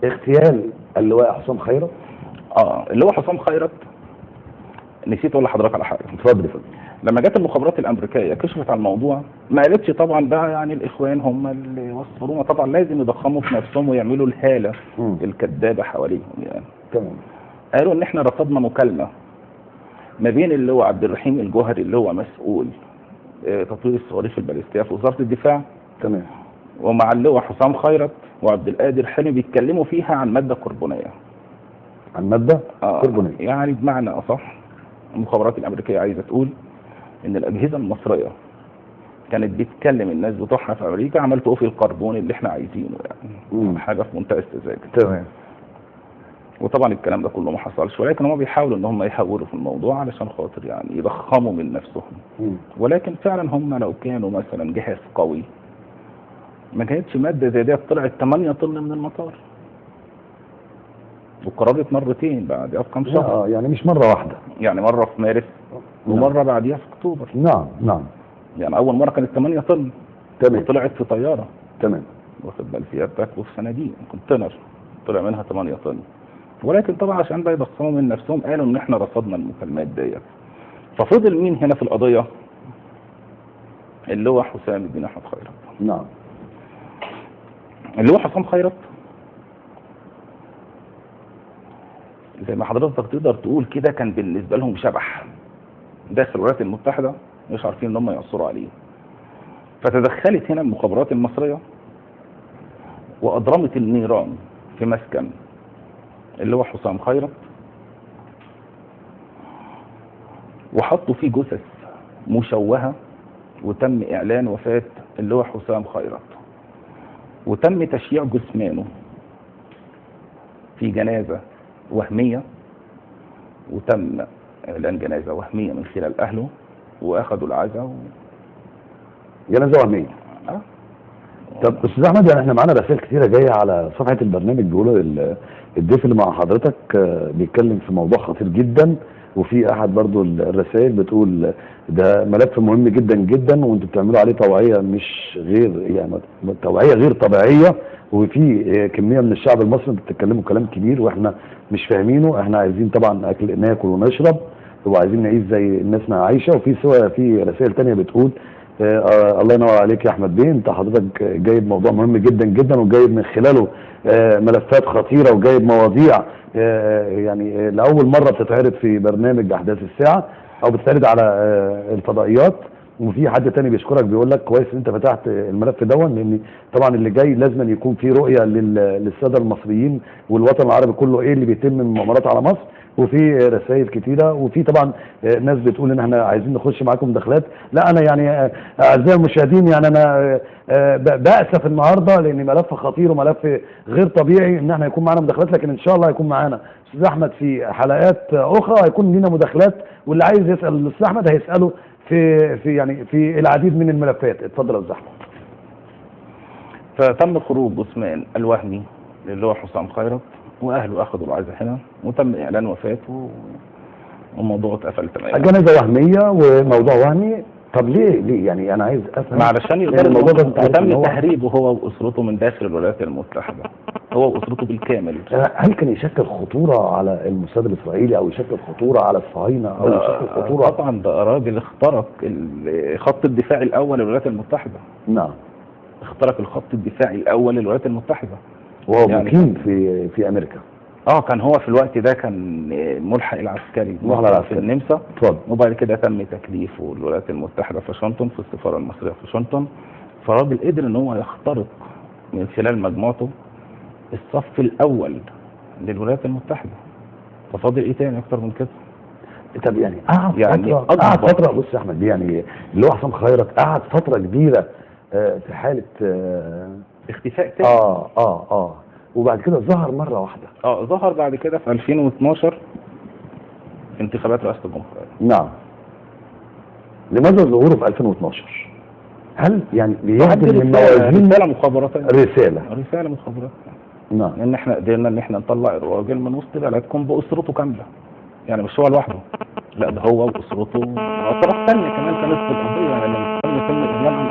اغتيال اللواء حسام خيرت. اللي هو حسام خيرت، نسيت اقول لحضرتك على حاجه. اتفضل يا فندم. لما جت المخابرات الامريكيه كشفت على الموضوع، ما قالتش طبعا بقى يعني الاخوان هم اللي وصلونا، طبعا لازم يضخموا في نفسهم ويعملوا الهاله الكذابه حواليهم يعني. تمام. قالوا ان احنا رصدنا مكالمه ما بين اللي هو عبد الرحيم الجوهري اللي هو مسؤول تطوير الصواريخ البالستيه في وزاره الدفاع، تمام، ومع اللي هو حسام خيرت وعبد القادر حلمي بيتكلموا فيها عن ماده كربونيه. عن ماده كربونيه. يعني بمعنى اصح المخابرات الامريكيه عايزه تقول ان الاجهزه المصريه كانت بتكلم الناس بتوعها في امريكا عملتوا ايه في الكربون اللي احنا عايزينه يعني. حاجه في منتهى السذاجه. تمام. وطبعا الكلام ده كله ما حصلش، ولكن هم بيحاولوا ان هم يحولوا في الموضوع علشان خاطر يعني يضخموا من نفسهم. ولكن فعلا هم لو كانوا مثلا جهاز قوي ما كانتش ماده زي دي طلعت 8 طن من المطار وقررت مرتين بعد كام شهر. يعني مش مره واحده، يعني مره في مارس ومره بعديها في اكتوبر. نعم. يعني اول مره كانت 8 طن. تمام. وطلعت في طياره. تمام. واخد بال سيادتك، وفي صناديق كونتينر طلع منها 8 طن. ولكن طبعا عشان بقى يضخموا من نفسهم قالوا ان احنا رصدنا المكالمات ديت. ففضل مين هنا في القضيه؟ اللي هو حسام بن احمد خيرت. نعم. اللي هو حسام خيرت زي ما حضرتك تقدر تقول كده كان بالنسبه لهم شبح داخل الولايات المتحده، مش عارفين ان هم يأثروا عليه. فتدخلت هنا المخابرات المصريه واضرمت النيران في مسكن اللي هو حسام خيرت، وحطوا فيه جثث مشوهه، وتم اعلان وفاه اللي هو حسام خيرت، وتم تشييع جثمانه في جنازه وهميه، وتم اعلان جنازه وهميه من خلال اهله واخدوا العزاء جنازه وهميه. طب استاذ احمد، يعني احنا معانا رسائل كثيره جايه على صفحه البرنامج، بيقولوا الضيف اللي مع حضرتك بيتكلم في موضوع خطير جدا، وفي احد برضو الرسائل بتقول ده ملف مهم جدا جدا وانتوا بتعملوا عليه توعيه مش غير يعني توعيه غير طبيعيه، وفي كميه من الشعب المصري بتتكلموا كلام كبير واحنا مش فاهمينه. احنا عايزين طبعا ناكل ونشرب وعايزين نعيش زي الناس ما عايشه. في رسائل ثانيه بتقول الله ينور عليك يا احمد بيه، انت حضرتك جايب موضوع مهم جدا جدا وجايب من خلاله ملفات خطيره وجايب مواضيع يعني لاول مره بتتعرض في برنامج احداث الساعه او بتتعرض على الفضائيات. وفي حد تاني بيشكرك بيقول لك كويس ان انت فتحت الملف دون، لان طبعا اللي جاي لازم يكون في رؤيه للساده المصريين والوطن العربي كله ايه اللي بيتم من مؤامرات على مصر. وفي رسائل كتيره، وفي طبعا ناس بتقول ان احنا عايزين نخش معاكم مداخلات. لا انا يعني اعزائي المشاهدين، يعني انا بأسف النهارده لان ملف خطير وملف غير طبيعي ان احنا يكون معانا مداخلات، لكن ان شاء الله هيكون معانا استاذ احمد في حلقات اخرى هيكون لنا مداخلات، واللي عايز يسال الاستاذ احمد هيساله في العديد من الملفات. اتفضل يا استاذ احمد. فتم خروج جثمان الوهمي اللي هو حسام خيرت، واهله اخذوا العزاء هنا، وتم اعلان وفاته والموضوع اتقفل تماما. جنازه وهميه وموضوع وهمي. طب ليه يعني انا عايز افهم. علشان يقدر الموضوع ده وتم تهريبه هو واسرته من داخل الولايات المتحده، هو واسرته بالكامل. هل كان يشكل خطوره على الموساد الاسرائيلي او يشكل خطوره على الصهاينه او يشكل خطوره؟ طبعا ده راجل اخترق خط الدفاع الاول للولايات المتحده. نعم. اخترق الخط الدفاعي الاول للولايات المتحده وهو يعني مقيم في امريكا. كان هو في الوقت ده كان ملحق العسكري في النمسا. وبعد كده تم تكليفه الولايات المتحده في واشنطن في السفاره المصريه في واشنطن. فالراجل قدر ان هو يخترق من خلال مجموعته الصف الاول للولايات المتحده. ففاضل ايه تاني اكتر من كده؟ طب يعني قعد فتره بص يا احمد، يعني اللي هو حسام خيرت قعد فتره كبيره في حاله اختفاء تاني. وبعد كده ظهر مره واحده. ظهر بعد كده في 2012 في انتخابات رئاسه الجمهوريه. نعم. لماذا ظهوره في 2012؟ هل يعني بيهدم من موازين؟ رساله مخابراتيه. رساله مخابراتيه. نعم. ان احنا قدرنا ان احنا نطلع الراجل من وسط بلدكم باسرته كامله. يعني مش هو لوحده، لا ده هو واسرته واطراف ثانيه كمان كانت في القضيه. يعني لما تم اعلان